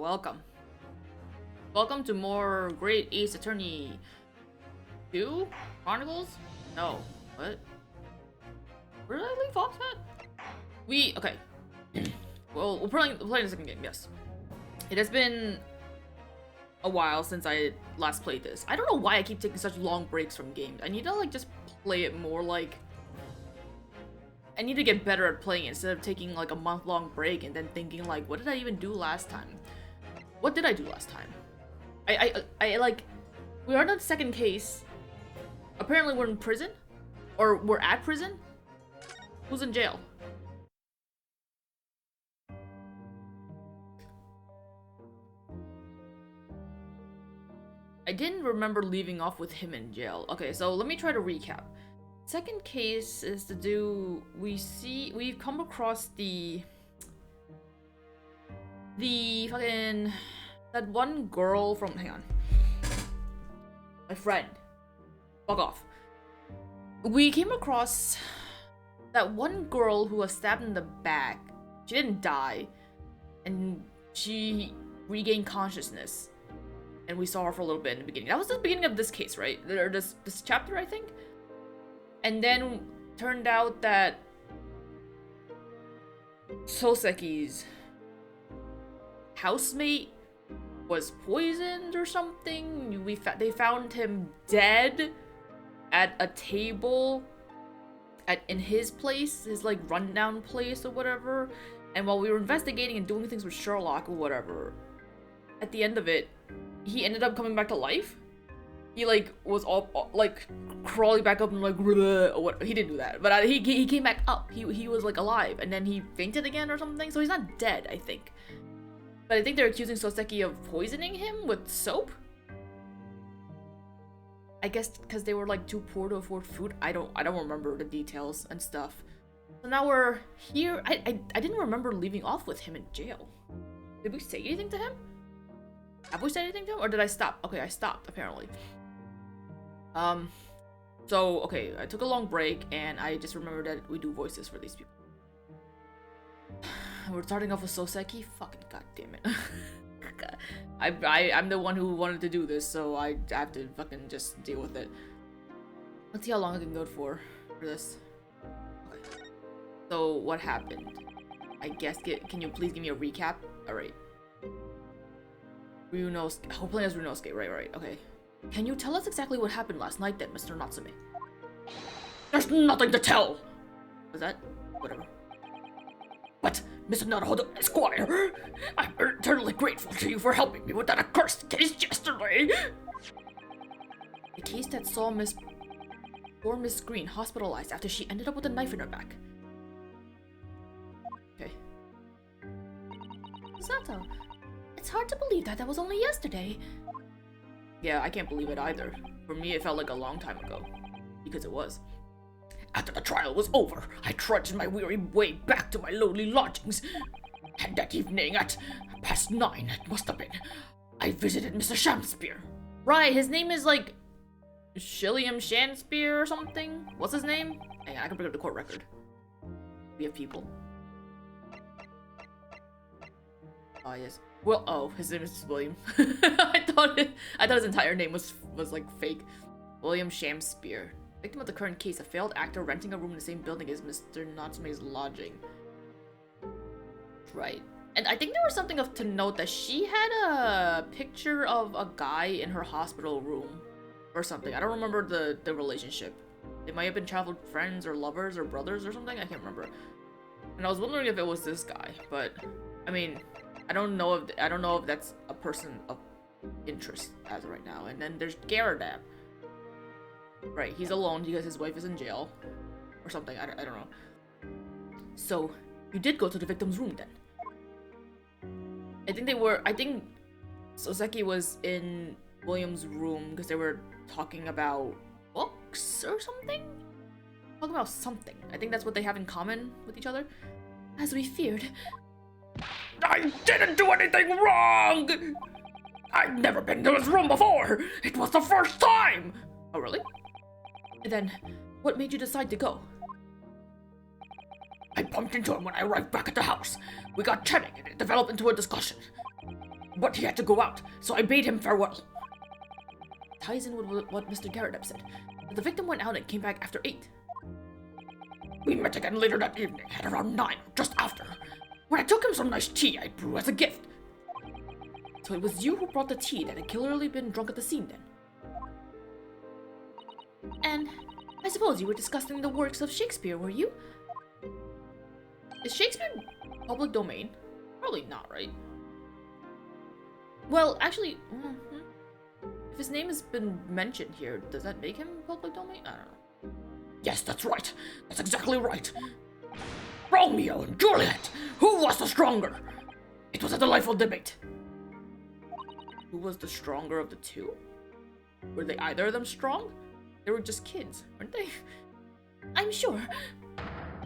welcome. Welcome to more Great Ace Attorney 2? Chronicles? No. What? Where did I leave off at? Okay. Well, we're playing the second game, yes. It has been a while since I last played this. I don't know why I keep taking such long breaks from games. I need to, like, just play it more, like... I need to get better at playing it instead of taking, like, a month-long break and then thinking, like, what did I even do last time? What did I do last time? Like... We are in the second case. Apparently we're in prison? Or we're at prison? Who's in jail? I didn't remember leaving off with him in jail. Okay, so let me try to recap. Second case is to do... We've come across the fucking... That one girl from... Hang on. My friend. Fuck off. We came across that one girl who was stabbed in the back. She didn't die. And she regained consciousness. And we saw her for a little bit in the beginning. That was the beginning of this case, right? Or this chapter, I think? And then turned out that Soseki's housemate was poisoned or something. They found him dead at a table in his place, his like rundown place or whatever. And while we were investigating and doing things with Sherlock or whatever, at the end of it, he ended up coming back to life. He like was all like crawling back up and like or what? He didn't do that, but he came back up. He was like alive, and then he fainted again or something. So he's not dead, I think. But I think they're accusing Soseki of poisoning him with soap. I guess because they were like too poor to afford food. I don't remember the details and stuff. So now we're here. I didn't remember leaving off with him in jail. Did we say anything to him? Have we said anything to him, or did I stop? Okay, I stopped, apparently. So, okay, I took a long break, and I just remembered that we do voices for these people. We're starting off with Soseki? Fucking goddammit. I'm the one who wanted to do this, so I have to fucking just deal with it. Let's see how long I can go for this. Okay. So, what happened? I guess, can you please give me a recap? Alright. Ryunosuke. We're playing as Ryunosuke, right, okay. Can you tell us exactly what happened last night then, Mr. Natsume? There's nothing to tell! Was that? Whatever. But, Mr. Naruhodo Esquire, I'm eternally grateful to you for helping me with that accursed case yesterday! The case that saw poor Miss Green hospitalized after she ended up with a knife in her back. Okay. Sato, it's hard to believe that was only yesterday. Yeah, I can't believe it either. For me, it felt like a long time ago. Because it was. After the trial was over, I trudged my weary way back to my lowly lodgings. And that evening at past 9, it must have been, I visited Mr. Shamspeare. Right, his name is like Shilliam Shanspeare or something? What's his name? Hang on, I can bring up the court record. We have people. Oh, yes. Well, oh, his name is William. I thought his entire name was like fake. William Shamspeare. Victim of the current case, a failed actor renting a room in the same building as Mr. Natsume's lodging. Right. And I think there was something to note that she had a picture of a guy in her hospital room or something. I don't remember the relationship. They might have been childhood friends or lovers or brothers or something. I can't remember. And I was wondering if it was this guy, but I mean, I don't know if that's a person of interest as of right now. And then there's Garadab. Right, he's alone because his wife is in jail. Or something, I don't know. So, you did go to the victim's room then? I think Soseki was in William's room because they were talking about books or something? Talking about something. I think that's what they have in common with each other. As we feared. I didn't do anything wrong! I've never been to his room before! It was the first time! Oh, really? And then, what made you decide to go? I bumped into him when I arrived back at the house. We got chatting and it developed into a discussion. but he had to go out, so I bade him farewell. Ties in with what Mr. Garrett said. But the victim went out and came back after 8. We met again later that evening at around 9, just after. When I took him some nice tea I brew as a gift. So it was you who brought the tea that had clearly been drunk at the scene then? And I suppose you were discussing the works of Shakespeare, were you? Is Shakespeare public domain? Probably not, right? Well, actually, if his name has been mentioned here, does that make him public domain? I don't know. Yes, that's right. That's exactly right. Romeo and Juliet! Who was the stronger? It was a delightful debate. Who was the stronger of the two? Were they either of them strong? They were just kids, weren't they? I'm sure.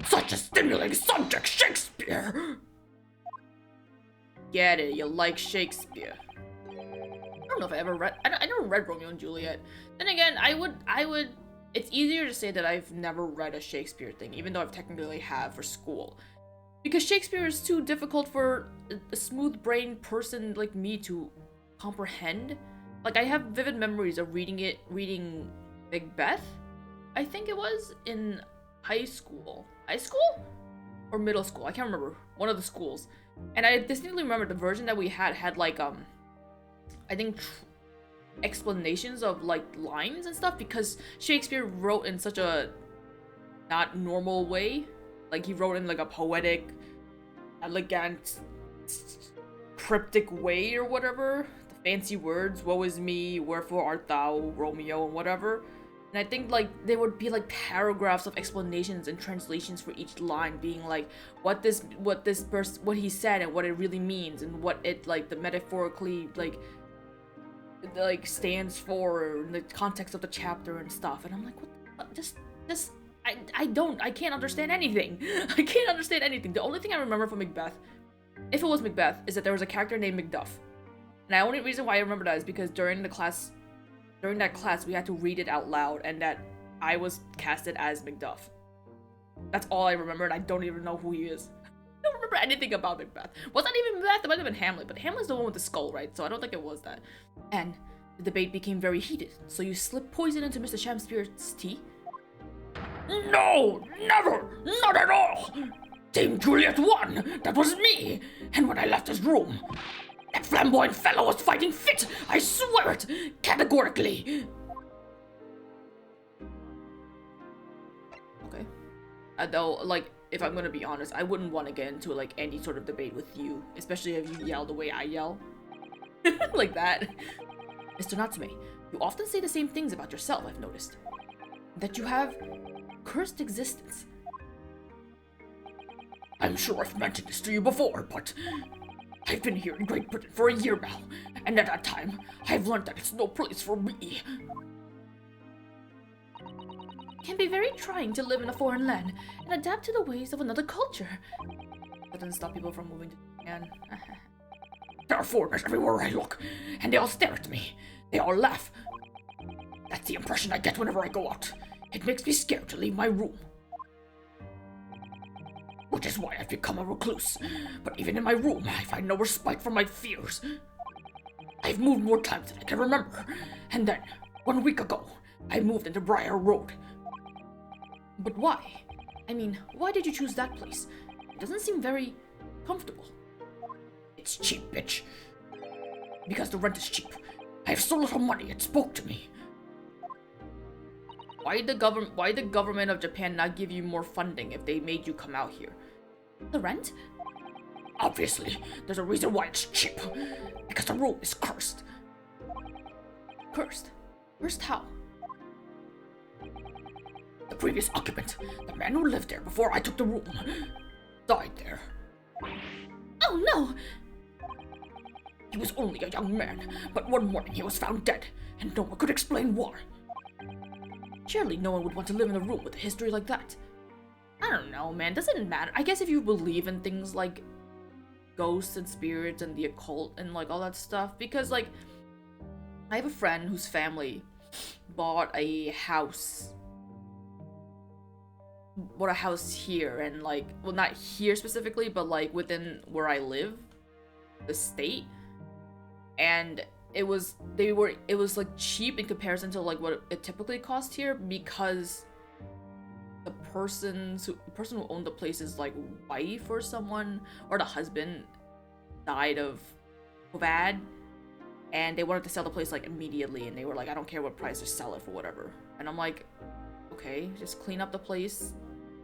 Such a stimulating subject, Shakespeare! Get it, you like Shakespeare. I don't know if I ever read, I never read Romeo and Juliet. Then again, I would, it's easier to say that I've never read a Shakespeare thing, even though I've technically have for school. Because Shakespeare is too difficult for a smooth-brained person like me to comprehend. Like, I have vivid memories of reading Macbeth, I think it was, in high school. High school? Or middle school, I can't remember. One of the schools. And I distinctly remember the version that we had like, I think explanations of like lines and stuff, because Shakespeare wrote in such a not normal way. Like, he wrote in like a poetic, elegant, cryptic way or whatever. The fancy words, woe is me, wherefore art thou, Romeo, and whatever. And I think like there would be like paragraphs of explanations and translations for each line, being like what he said and what it really means, and what it like the metaphorically like stands for in the context of the chapter and stuff. And I'm like, what the fuck? I can't understand anything. I can't understand anything. The only thing I remember from Macbeth, if it was Macbeth, is that there was a character named Macduff. And the only reason why I remember that is because during that class we had to read it out loud, and that I was casted as Macduff. That's all I remember, and I don't even know who he is. I don't remember anything about Macbeth. Was that even Macbeth? It might have been Hamlet, but Hamlet's the one with the skull, right? So I don't think it was that. And the debate became very heated, so you slipped poison into Mr. Shamspeare's tea? No! Never! Not at all! Dame Juliet won! That was me! And when I left his room, that flamboyant fellow was fighting fit! I swear it! Categorically! Okay. Though, like, if I'm gonna be honest, I wouldn't want to get into, like, any sort of debate with you. Especially if you yell the way I yell. Like that. Mr. Natsume, you often say the same things about yourself, I've noticed. That you have cursed existence. I'm sure I've mentioned this to you before, but I've been here in Great Britain for a year now, and at that time, I've learned that it's no place for me. It can be very trying to live in a foreign land and adapt to the ways of another culture. That doesn't stop people from moving to Japan. There are foreigners everywhere I look, and they all stare at me. They all laugh. That's the impression I get whenever I go out. It makes me scared to leave my room. Which is why I've become a recluse. But even in my room, I find no respite from my fears. I've moved more times than I can remember. And then, 1 week ago, I moved into Briar Road. But why? I mean, why did you choose that place? It doesn't seem very comfortable. It's cheap, bitch. Because the rent is cheap. I have so little money, it spoke to me. Why did the government of Japan not give you more funding if they made you come out here? The rent? Obviously, there's a reason why it's cheap. Because the room is cursed. Cursed? Cursed how? The previous occupant, the man who lived there before I took the room, died there. Oh no! He was only a young man, but one morning he was found dead, and no one could explain why. Surely no one would want to live in a room with a history like that. I don't know, man. Doesn't matter. I guess if you believe in things like ghosts and spirits and the occult and like all that stuff, because like I have a friend whose family bought a house here, and like, well, not here specifically, but like within where I live, the state. and it was like cheap in comparison to like what it typically costs here, because the person who owned the place's like wife or someone, or the husband, died of bad, and they wanted to sell the place like immediately, and they were like, I don't care what price, just sell it for whatever. And I'm like, okay, just clean up the place,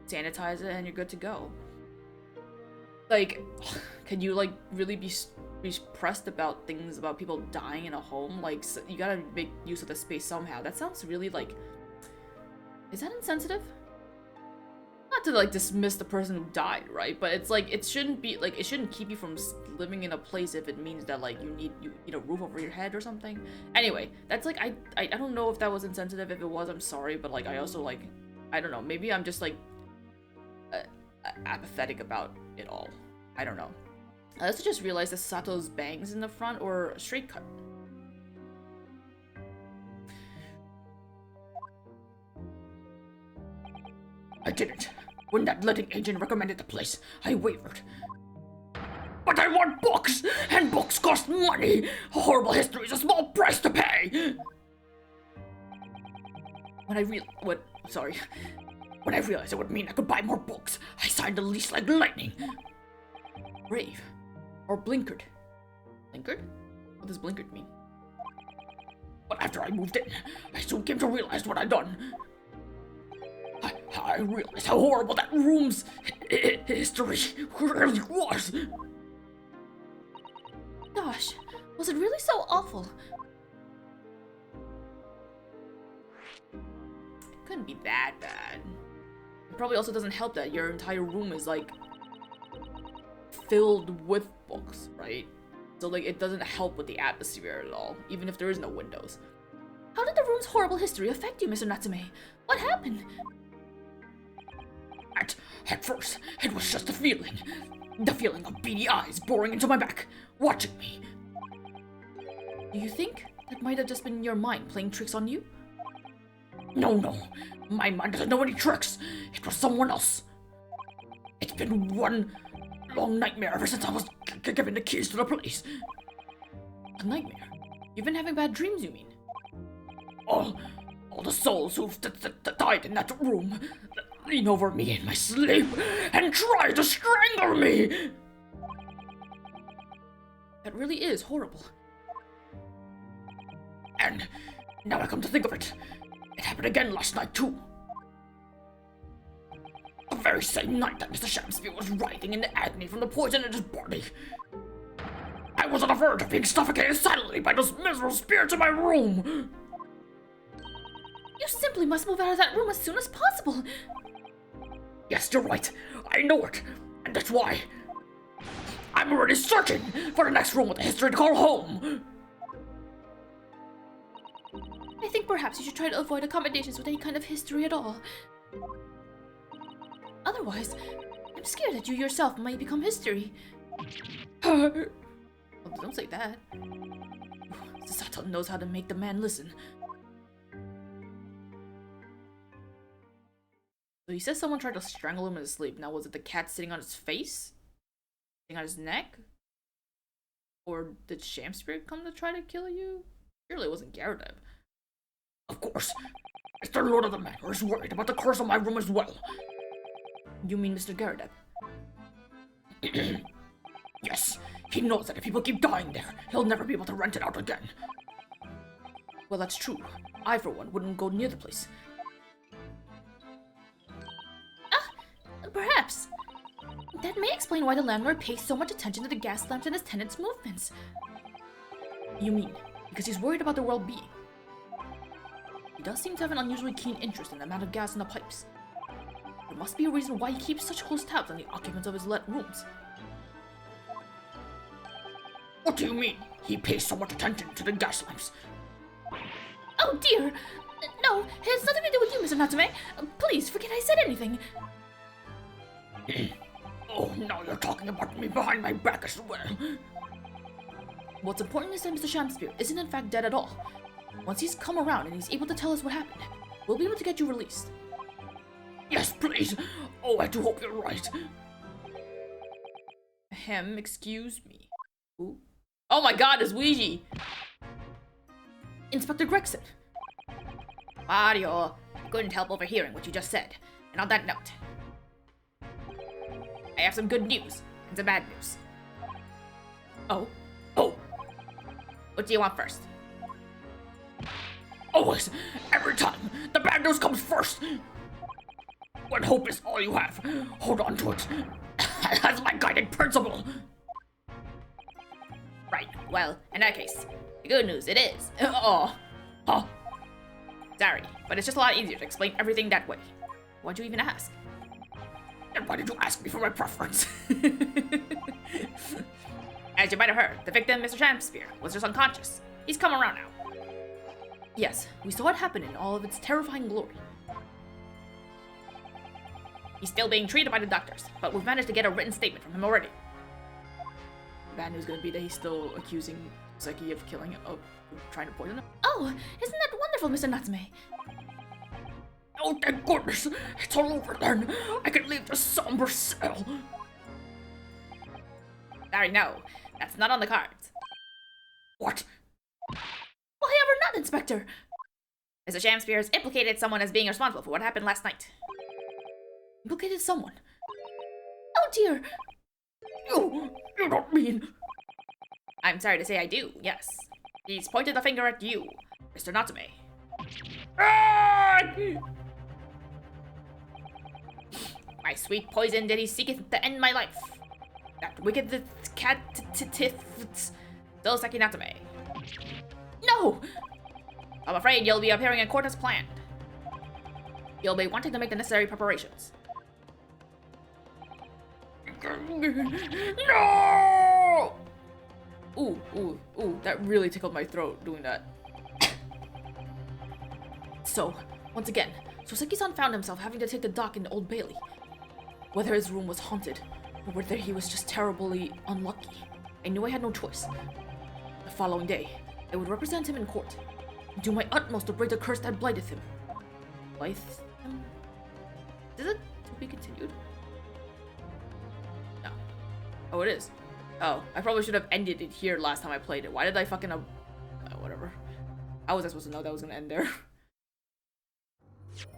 sanitize it, and you're good to go. Like, can you like really be pressed about things about people dying in a home? Like, so you gotta make use of the space somehow. That sounds really like, is that insensitive? Not to like dismiss the person who died, right? But it's like, it shouldn't be like, it shouldn't keep you from living in a place if it means that like you need a roof over your head or something. Anyway, that's like, I don't know if that was insensitive. If it was, I'm sorry, but like I also like, I don't know, maybe I'm just like apathetic about it all. I don't know. I also just realized that Sato's bangs in the front or a straight cut. I didn't. When that letting agent recommended the place, I wavered. But I want books! And books cost money! A horrible history is a small price to pay! When I realized it would mean I could buy more books, I signed the lease like lightning. Brave. Or blinkered. Blinkered? What does blinkered mean? But after I moved in, I soon came to realize what I'd done. I realized how horrible that room's history really was. Gosh, was it really so awful? It couldn't be that bad. It probably also doesn't help that your entire room is like filled with books, right? So like it doesn't help with the atmosphere at all, even if there is no windows. How did the room's horrible history affect you, Mr. Natsume? What happened? At first, it was just a feeling. The feeling of beady eyes boring into my back, watching me. Do you think that might have just been your mind playing tricks on you? No. My mind doesn't know any tricks. It was someone else. It's been one long nightmare ever since I was given the keys to the place. A nightmare? You've been having bad dreams, you mean? All the souls who've died in that room lean over me in my sleep and try to strangle me! That really is horrible. And now I come to think of it, it happened again last night too. The very same night that Mr. Shamspeare was writhing in agony from the poison in his body. I was on the verge of being suffocated silently by those miserable spirits in my room. You simply must move out of that room as soon as possible. Yes, you're right. I know it. And that's why I'm already searching for the next room with a history to call home. I think perhaps you should try to avoid accommodations with any kind of history at all. Otherwise, I'm scared that you yourself might become history. Oh, don't say that. Susato knows how to make the man listen. So he says someone tried to strangle him in his sleep. Now, was it the cat sitting on his face? Sitting on his neck? Or did Shamspeare come to try to kill you? Surely it wasn't Gyarados. Of course. Mr. Lord of the Manor is worried about the curse on my room as well. You mean Mr. Gyarados? Yes, he knows that if people keep dying there, he'll never be able to rent it out again. Well, that's true. I, for one, wouldn't go near the place. Perhaps. That may explain why the landlord pays so much attention to the gas lamps and his tenants' movements. You mean, because he's worried about their well-being? He does seem to have an unusually keen interest in the amount of gas in the pipes. There must be a reason why he keeps such close tabs on the occupants of his let rooms. What do you mean, he pays so much attention to the gas lamps? Oh dear! No, it has nothing to do with you, Mr. Natsume. Please, forget I said anything. Oh, now you're talking about me behind my back as well. What's important is that Mr. Shamspeare isn't in fact dead at all. Once he's come around and he's able to tell us what happened, we'll be able to get you released. Yes, please. Oh, I do hope you're right. Excuse me. Ooh. Oh my god, it's Ouija! Inspector Gregson. Mario, I couldn't help overhearing what you just said. And on that note, I have some good news and some bad news. Oh? What do you want first? Always, every time, the bad news comes first. When hope is all you have, hold on to it. That's my guiding principle. Right, well, in that case, the good news, it is. Oh. Huh? Sorry, but it's just a lot easier to explain everything that way. Why'd you even ask? And why did you ask me for my preference? As you might have heard, the victim, Mr. Shakespeare, was just unconscious. He's come around now. Yes, we saw it happen in all of its terrifying glory. He's still being treated by the doctors, but we've managed to get a written statement from him already. Bad news gonna be that he's still accusing Seki of killing of trying to poison him. Oh, isn't that wonderful, Mr. Natsume? Oh, thank goodness! It's all over then! I can leave this somber cell! Sorry, no. That's not on the cards. What? Why ever not, Inspector? Mr. Shakespeare has implicated someone as being responsible for what happened last night. Implicated someone? Oh dear! You don't mean... I'm sorry to say I do, yes. He's pointed the finger at you, Mr. Natsume. My sweet poison did he seeketh to end my life. That wicked cat still Seki Natsume. No! I'm afraid you'll be appearing in court as planned. You'll be wanting to make the necessary preparations. No! Ooh, that really tickled my throat doing that. So, once again, Soseki-san found himself having to take the dock in Old Bailey. Whether his room was haunted, or whether he was just terribly unlucky, I knew I had no choice. The following day, I would represent him in court, and do my utmost to break the curse that blighteth him. Blighteth him? Is it to be continued? No. Oh, it is. Oh, I probably should have ended it here last time I played it. Why did I fucking whatever. How was I supposed to know that was gonna end there?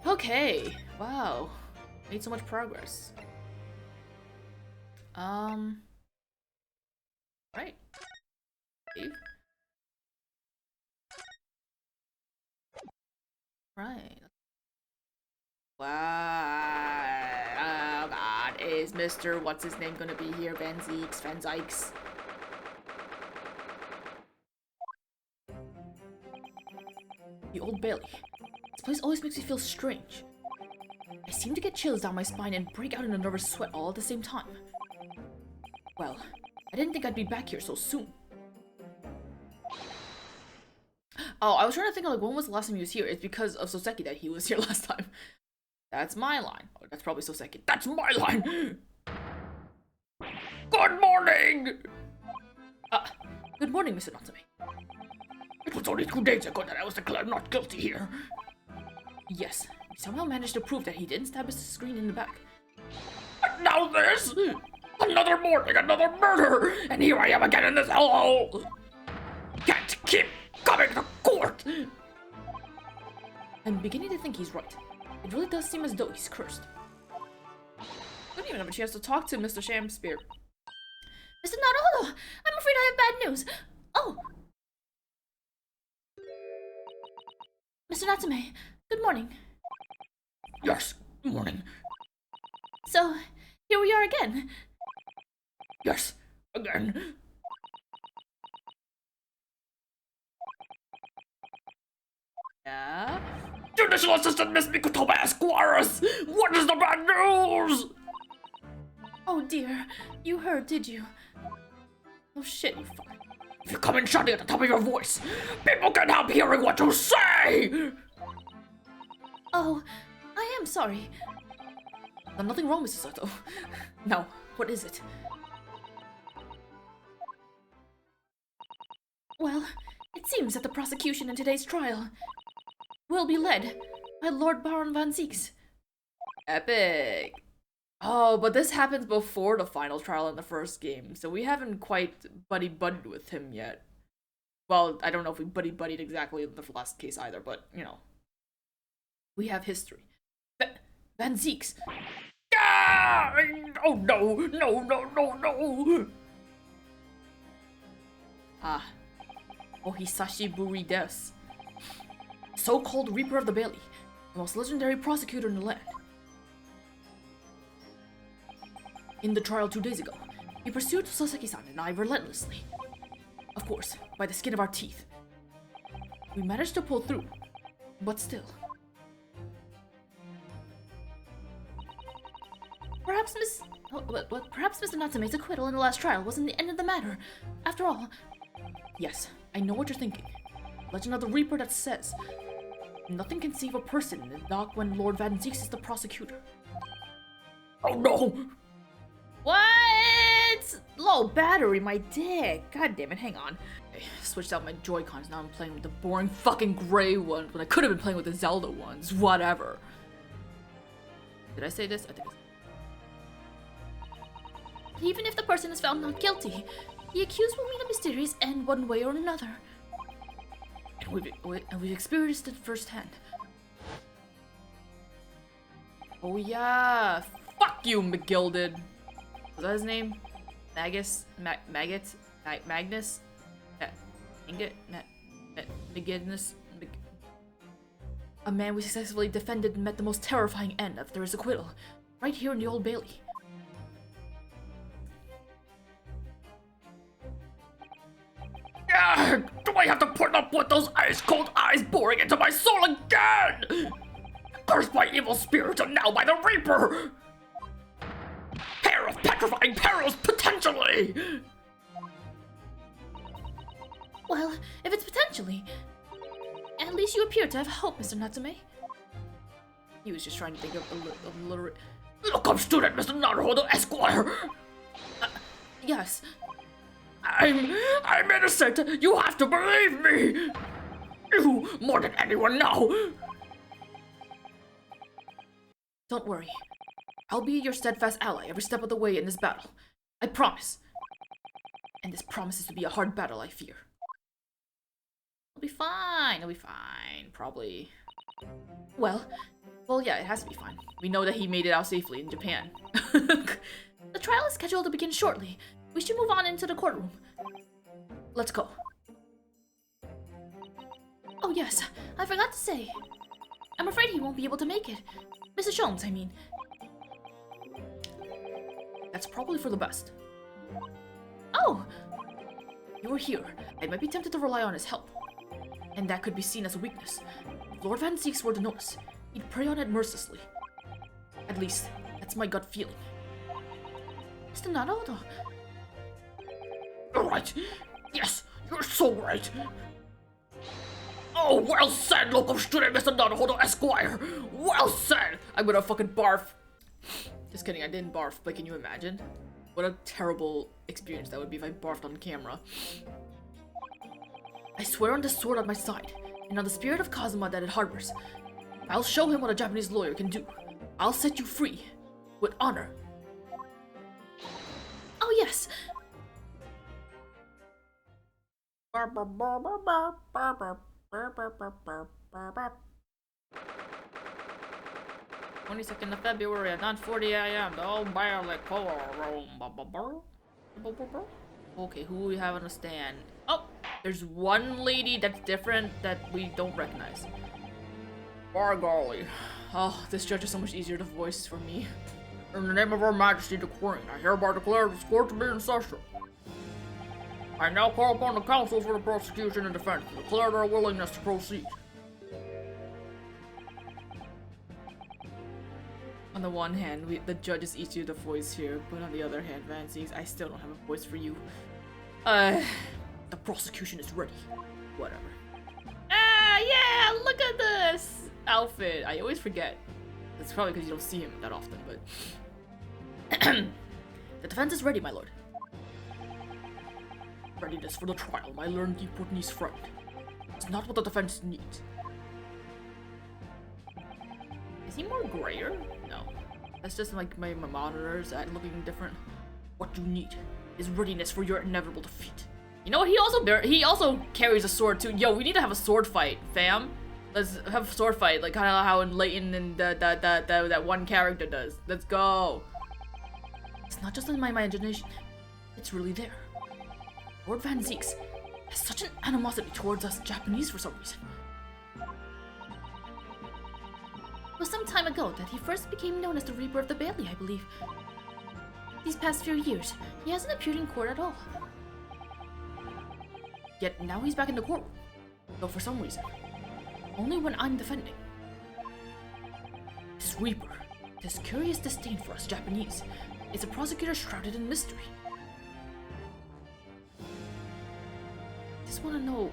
Okay. Wow. Made so much progress. Right. Save. Right. Wow. Oh god. Is Mr. What's his name gonna be here? Van Zykes. The Old Bailey. This place always makes me feel strange. I seem to get chills down my spine and break out in a nervous sweat all at the same time. Well, I didn't think I'd be back here so soon. Oh, I was trying to think of like when was the last time he was here. It's because of Soseki that he was here last time. That's my line. Oh, that's probably Soseki. That's my line! Good morning! Good morning, Mr. Natsume. It was only 2 days ago that I was declared not guilty here. Yes, he somehow managed to prove that he didn't stab his screen in the back. And now this! Another morning, another murder! And here I am again in this hellhole! Can't keep coming to court! I'm beginning to think he's right. It really does seem as though he's cursed. I didn't even have a chance to talk to Mr. Shakespeare. Mr. Naruhodo, I'm afraid I have bad news. Oh! Mr. Natsume, good morning. Yes, good morning. So, here we are again. Yes, again. Yeah? Judicial Assistant Miss Mikotoba Esquires! What is the bad news? Oh dear, you heard, did you? Oh shit, you fuck. If you come in shouting at the top of your voice, people can't help hearing what you say! Oh, I am sorry. There's nothing wrong, Mrs. Sato. Now, what is it? Well, it seems that the prosecution in today's trial will be led by Lord Baron Van Zieks. Epic. Oh, but this happens before the final trial in the first game, so we haven't quite buddy-buddied with him yet. Well, I don't know if we buddy-buddied exactly in the last case either, but, you know. We have history. Van Zieks! Ah! Oh no, no, no, no, no! Ah. Ohisashi Buri desu. So-called Reaper of the Bailey, the most legendary prosecutor in the land. In the trial 2 days ago, he pursued Sasaki-san and I relentlessly. Of course, by the skin of our teeth. We managed to pull through, but still. Perhaps Mr. Natsume's acquittal in the last trial wasn't the end of the matter. After all, Yes, I know what you're thinking. Legend of the Reaper that says, nothing can save a person in the dock when Lord Van Zieks is the prosecutor. Oh no! What? Low battery, my dick. God damn it, hang on. I switched out my Joy-Cons, now I'm playing with the boring fucking gray ones when I could have been playing with the Zelda ones. Whatever. Did I say this? I think I said even if the person is found not guilty, the accused will meet a mysterious end one way or another. and we've experienced it firsthand. Oh yeah. Fuck you, McGilded. Was that his name? Magus? Magnus? McGinnis? A man we successfully defended and met the most terrifying end after his acquittal. Right here in the Old Bailey. Ah, do I have to put up with those ice-cold eyes boring into my soul again? Cursed by evil spirits and now by the Reaper! Pair of petrifying perils, potentially! Well, if it's potentially, at least you appear to have hope, Mr. Natsume. He was just trying to think of a little... Look up, student, Mr. Naruhodo Esquire! Yes. I'm innocent! You have to believe me! You, more than anyone now! Don't worry. I'll be your steadfast ally every step of the way in this battle. I promise. And this promises to be a hard battle, I fear. It'll be fine. It'll be fine. Probably. Well, yeah, it has to be fine. We know that he made it out safely in Japan. The trial is scheduled to begin shortly. We should move on into the courtroom. Let's go. Oh yes, I forgot to say. I'm afraid he won't be able to make it. Mr. Sholmes, I mean. That's probably for the best. Oh! You were here. I might be tempted to rely on his help. And that could be seen as a weakness. If Lord Van Zieks were to notice, he'd prey on it mercilessly. At least, that's my gut feeling. Mr. Naruhodo. You're right. Yes, you're so right. Oh, well said, local student, Mr. Naruhodo Esquire. Well said. I'm gonna fucking barf. Just kidding, I didn't barf, but can you imagine? What a terrible experience that would be if I barfed on camera. I swear on the sword at my side, and on the spirit of Kazuma that it harbors. I'll show him what a Japanese lawyer can do. I'll set you free. With honor. Oh yes! 22nd of February at 9:40 a.m. The Old Bailey Courtroom. Okay, who we have on the stand? Oh, there's one lady that's different that we don't recognize. By golly. Oh, this judge is so much easier to voice for me. In the name of Her Majesty the Queen, I hereby declare this court to be in session. I now call upon the counsel for the prosecution and defense to declare their willingness to proceed. On the one hand, the judge is easier to voice here, but on the other hand, Van Zieks, I still don't have a voice for you. The prosecution is ready. Whatever. Ah, yeah, look at this outfit. I always forget. It's probably because you don't see him that often, but... The defense is ready, my lord. Readiness for the trial, my learned Japanese friend. It's not what the defense needs. Is he more grayer? No. That's just like my monitors looking different. What you need is readiness for your inevitable defeat. You know what? He also carries a sword too. Yo, we need to have a sword fight, fam. Let's have a sword fight, like kind of how in Layton and that one character does. Let's go. It's not just in my imagination. It's really there. Lord Van Zeeks has such an animosity towards us Japanese for some reason. It was some time ago that he first became known as the Reaper of the Bailey, I believe. These past few years, he hasn't appeared in court at all. Yet now he's back in the courtroom, though for some reason, only when I'm defending. This Reaper, this curious disdain for us Japanese, is a prosecutor shrouded in mystery.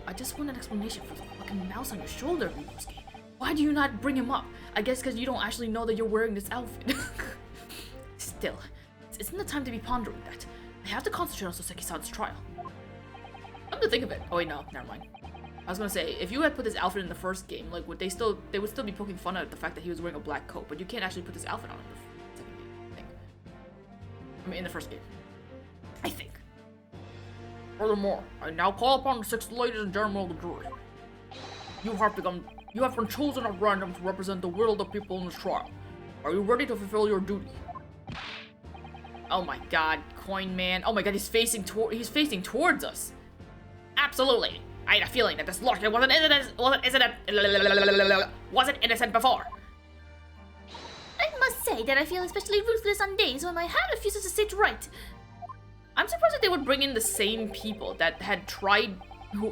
I just want an explanation for the fucking mouse on your shoulder, Ryunosuke. Why do you not bring him up? I guess because you don't actually know that you're wearing this outfit. Still, this isn't the time to be pondering that. I have to concentrate on Soseki-san's trial. Come to think of it. Oh wait, no, never mind. I was gonna say, if you had put this outfit in the first game, like they would still be poking fun at the fact that he was wearing a black coat, but you can't actually put this outfit on him in the second game, I think. I mean, in the first game. I think. Furthermore, I now call upon the 6 ladies and gentlemen of the jury. You have been chosen at random to represent the will of the people in this trial. Are you ready to fulfill your duty? Oh my god, Coin Man. Oh my god, he's facing towards us. Absolutely. I had a feeling that this lordship wasn't innocent before. I must say that I feel especially ruthless on days when my hand refuses to sit right. I'm surprised that they would bring in the same people that had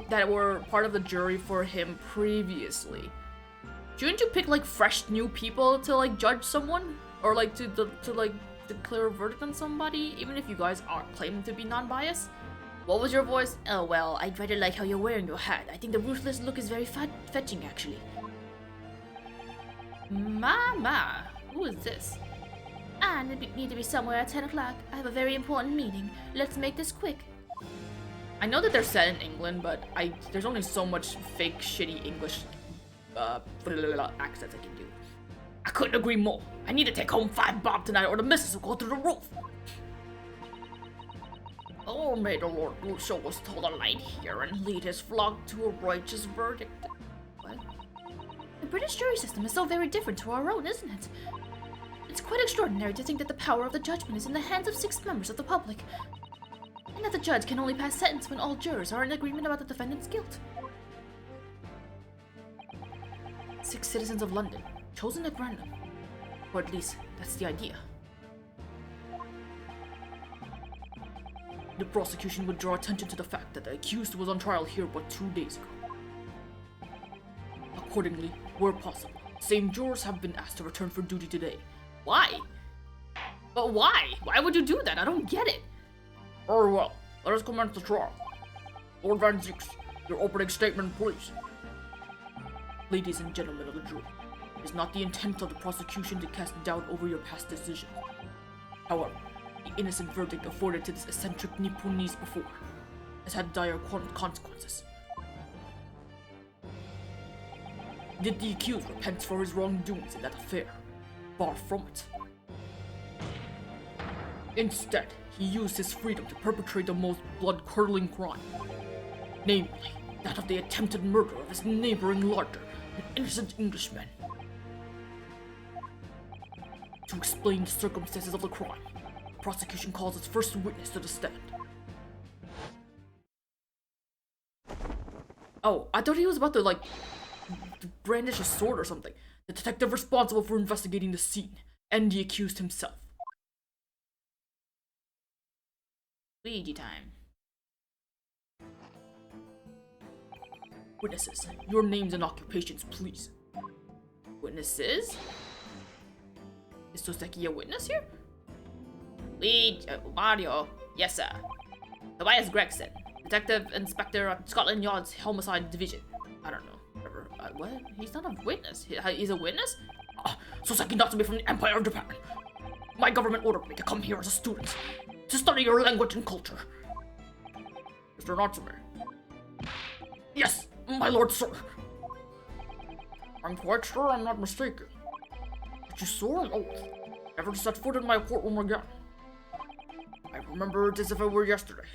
that were part of the jury for him previously. Shouldn't you pick like fresh new people to like judge someone, or like to like declare a verdict on somebody, even if you guys aren't claiming to be non-biased? What was your voice? Oh well, I'd rather like how you're wearing your hat. I think the ruthless look is very fetching, actually. Mama, who is this? I need to be somewhere at 10 o'clock. I have a very important meeting. Let's make this quick. I know that they're set in England, but there's only so much fake, shitty English accents I can do. I couldn't agree more. I need to take home 5 bob tonight, or the missus will go through the roof. Oh, may the Lord show us tell the light here and lead his flock to a righteous verdict. What? The British jury system is so very different to our own, isn't it? It's quite extraordinary to think that the power of the judgment is in the hands of 6 members of the public, and that the judge can only pass sentence when all jurors are in agreement about the defendant's guilt. 6 citizens of London, chosen at random. Or at least, that's the idea. The prosecution would draw attention to the fact that the accused was on trial here but 2 days ago. Accordingly, where possible, same jurors have been asked to return for duty today. Why? But why? Why would you do that? I don't get it. Very well, let us commence the trial. Lord Van Zeeks, your opening statement, please. Ladies and gentlemen of the jury, it is not the intent of the prosecution to cast doubt over your past decision. However, the innocent verdict afforded to this eccentric Nipponese before has had dire consequences. Did the accused repent for his wrongdoings in that affair? Far from it. Instead, he used his freedom to perpetrate the most blood-curdling crime. Namely, that of the attempted murder of his neighboring lodger, an innocent Englishman. To explain the circumstances of the crime, the prosecution calls its first witness to the stand. Oh, I thought he was about to, like, brandish a sword or something. The detective responsible for investigating the scene, and the accused himself. Luigi time. Witnesses, your names and occupations, please. Witnesses? Is Soseki a witness here? Mario. Yes, sir. Tobias Gregson, Detective Inspector at Scotland Yard's Homicide Division. I don't know. What? He's not a witness. He's a witness? Soseki Natsume from the Empire of Japan. My government ordered me to come here as a student, to study your language and culture. Mr. Natsume. Yes, my lord, sir. I'm quite sure I'm not mistaken. But you swore an oath. never to set foot in my courtroom again. I remember it as if it were yesterday.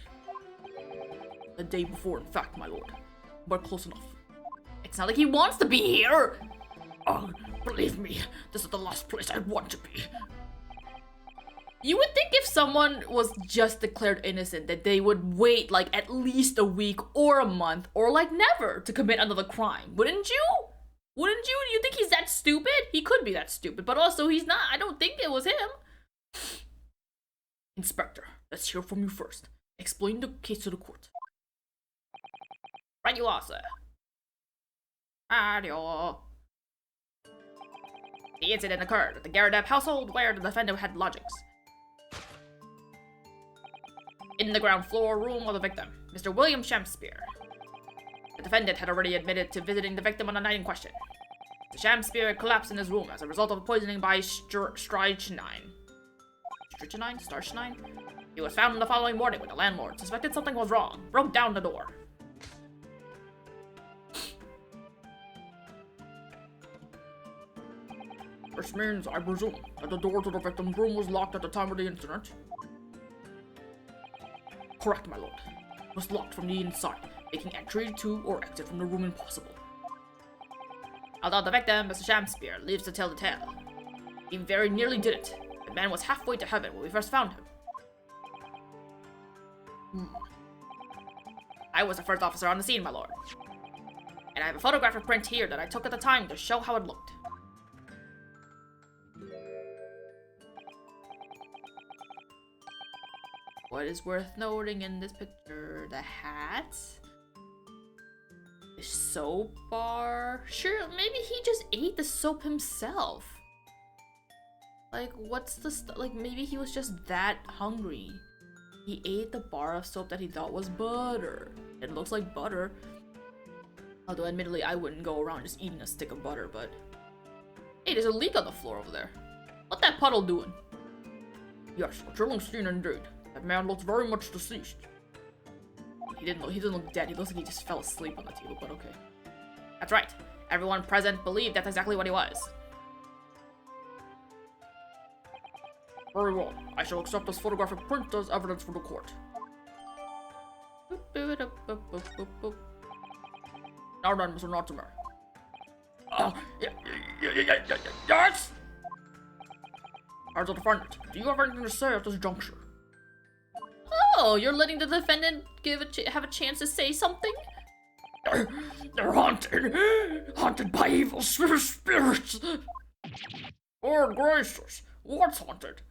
The day before, in fact, my lord. But close enough. It's not like he wants to be here! Oh, believe me, this is the last place I want to be. You would think if someone was just declared innocent that they would wait like at least a week or a month or like never to commit another crime. Wouldn't you? Wouldn't you? Do you think he's that stupid? He could be that stupid, but also he's not. I don't think it was him. Inspector, let's hear from you first. Explain the case to the court. Right you are, sir. Adio. The incident occurred at the Garadep household where the defendant had lodgings. In the ground floor room of the victim, Mr. William Shamspeare. The defendant had already admitted to visiting the victim on the night in question. The Shamspeare collapsed in his room as a result of poisoning by strychnine. Strychnine? He was found the following morning when the landlord suspected something was wrong, broke down the door. This means, I presume, that the door to the victim's room was locked at the time of the incident? Correct, my lord. It was locked from the inside, making entry to or exit from the room impossible. Although the victim, Mr. Shamspeare, lives to tell the tale. He very nearly did it. The man was halfway to heaven when we first found him. I was the first officer on the scene, my lord. And I have a photographic print here that I took at the time to show how it looked. What is worth noting in this picture? The hat? The soap bar? Sure, maybe he just ate the soap himself. Like, what's the like, maybe he was just that hungry. He ate the bar of soap that he thought was butter. It looks like butter. Although, admittedly, I wouldn't go around just eating a stick of butter, but... Hey, there's a leak on the floor over there. What that puddle doing? Yes, a chilling scene indeed. That man looks very much deceased. He doesn't look dead. He looks like he just fell asleep on the table, but okay. That's right. Everyone present believed that's exactly what he was. Very well. I shall accept this photographic print as evidence for the court. Now then, Mr. Natsume. Yes! As a defendant, do you have anything to say at this juncture? Oh, you're letting the defendant have a chance to say something? They're haunted! Haunted by evil spirits! Lord gracious, what's haunted?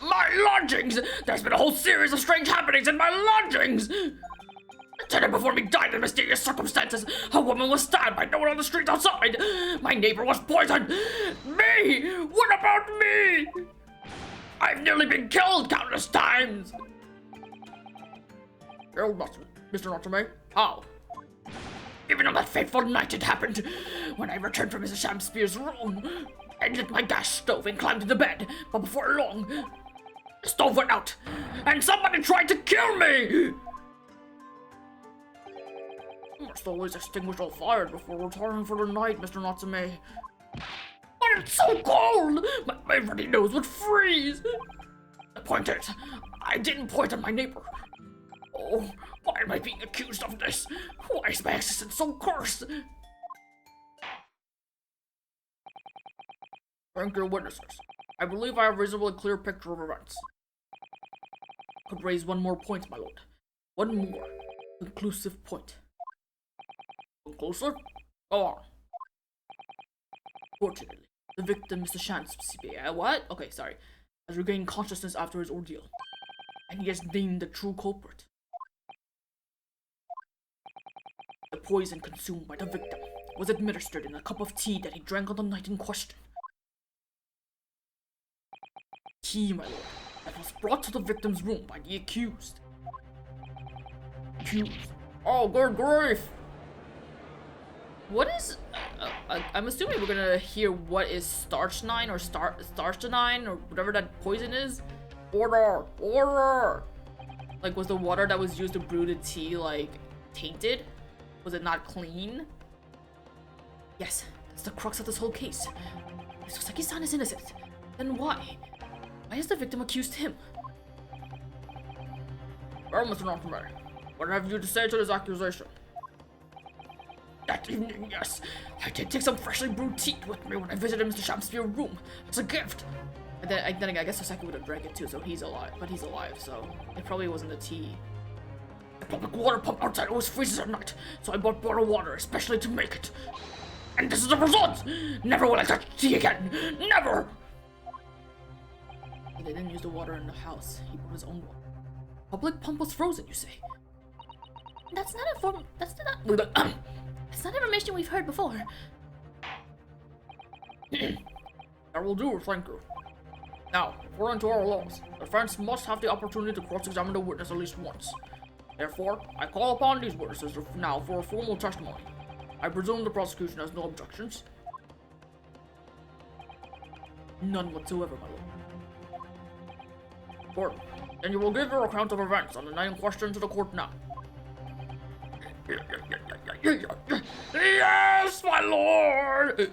My lodgings! There's been a whole series of strange happenings in my lodgings! The tenant before me died in mysterious circumstances. A woman was stabbed by no one on the street outside. My neighbor was poisoned. Me! What about me? I've nearly been killed countless times. Killed, Mr. Natsume? How? Even on that fateful night it happened. When I returned from Mrs. Shamspeare's room, I lit my gas stove and climbed into bed. But before long, the stove went out, and somebody tried to kill me! You must always extinguish all fire before retiring for the night, Mr. Natsume. But it's so cold! My very nose would freeze! The point is, I didn't poison my neighbor. Oh, why am I being accused of this? Why is my existence so cursed? Thank your witnesses. I believe I have a reasonably clear picture of events. I could raise one more point, my lord. One more conclusive point. Conclusive? Go on. Fortunately, the victim, Mr. Shamspeare, what? Okay, sorry, has regained consciousness after his ordeal, and he has named the true culprit. The poison consumed by the victim was administered in a cup of tea that he drank on the night in question. Tea, my lord, that was brought to the victim's room by the accused. Accused? Oh, good grief! What is... I'm assuming we're gonna hear what is strychnine or strychnine or whatever that poison is. Order! Order! Like, was the water that was used to brew the tea, like, tainted? Was it not clean? Yes, that's the crux of this whole case. It looks like his son is innocent. Then why? Why has the victim accused him? Well, Mr. Naruhodo, what have you to say to this accusation? That evening, yes, I did take some freshly brewed tea with me when I visited Mr. Shamspeare's room as a gift. And then again, I guess Sasaki would have drank it too, so he's alive. But he's alive, so it probably wasn't the tea. The public water pump outside always freezes at night, so I bought bottled water especially to make it. And this is the result! Never will I touch tea again! Never! He didn't use the water in the house. He brought his own water. Public pump was frozen, you say? That's not information we've heard before. That will do, thank you. Now, according to our laws, the defense must have the opportunity to cross-examine the witness at least once. Therefore, I call upon these witnesses now for a formal testimony. I presume the prosecution has no objections? None whatsoever, my lord. Court, then you will give your account of events on the night in question to the court now. Yes, my lord!